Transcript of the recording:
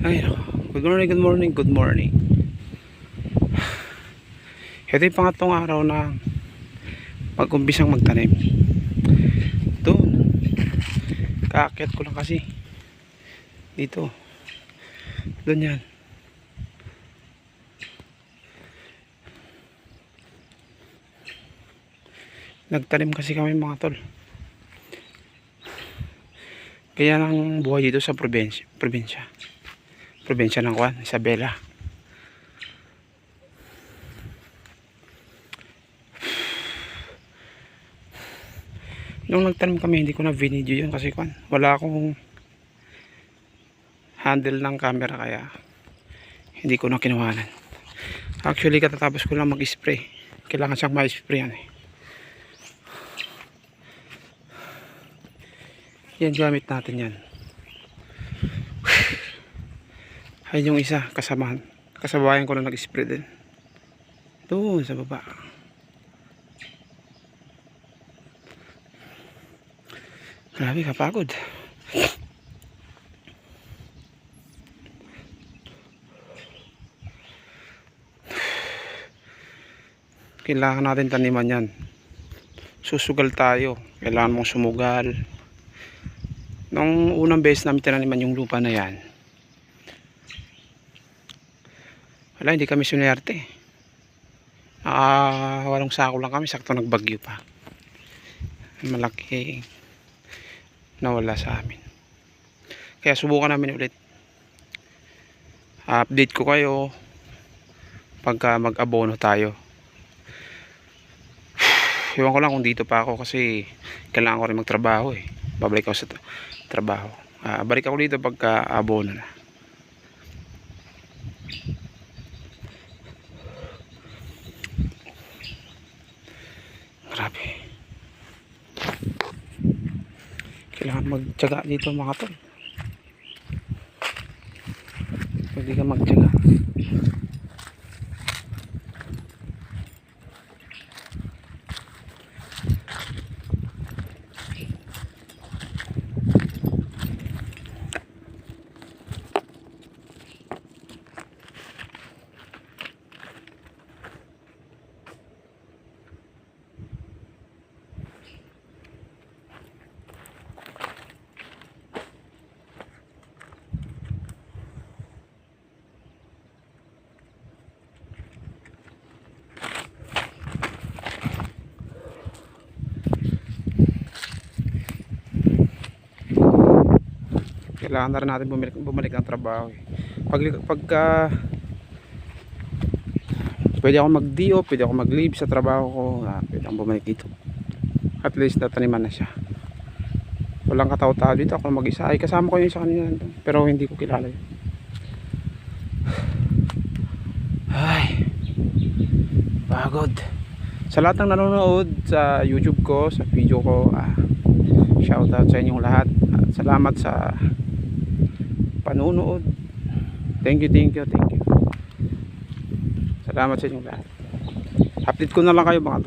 Ay, good morning, good morning, good morning. Ito yung pangatlong araw na pag-umpisang magtanim. Doon, kaakyat ko lang kasi dito. Doon yan. Nagtanim kasi kami mga tol. Kaya nang buhay dito sa probinsya ng Juan, Isabela. Nung nagtanim kami, hindi ko na video yun kasi wala akong handle ng camera, kaya hindi ko na kinuhanan. Actually, katatapos ko lang mag-spray. Kailangan siyang ma-spray yan eh. Yan, gamit natin yan. Ayun yung isa, kasabayan ko na nag-spray din doon sa baba. Grabe, kapagod. Kailangan natin taniman yan. Susugal tayo, kailangan mong sumugal. Nung unang beses namin tinaniman yung lupa na yan, wala, hindi kami sunerte. Walong sako lang kami, sakto nagbagyo pa. Malaki nawala sa amin. Kaya subukan namin ulit. Update ko kayo pagka mag-abono tayo. Iwan ko lang kung dito pa ako kasi kailangan ko rin magtrabaho eh. Babalik ako sa trabaho. Balik ako dito pagka abono na. Grabe. Kailangan magtiyaga dito mga tol. Pwede ka magtiyaga. Kailangan na rin natin bumalik ng trabaho eh. Pagka pwede ako mag-DO, pwede ako mag-leave sa trabaho ko, pwede akong bumalik dito. At least nataniman na siya. Walang kataw-tao dito, ako mag-isa. Ay, kasama ko yung isa kanina, pero hindi ko kilala yun. Ay, pagod. Sa lahat ng nanonood sa YouTube ko, sa video ko, shoutout sa inyong lahat. At salamat sa panunood. Thank you. Salamat sa inyong lahat. Update ko na lang kayo mga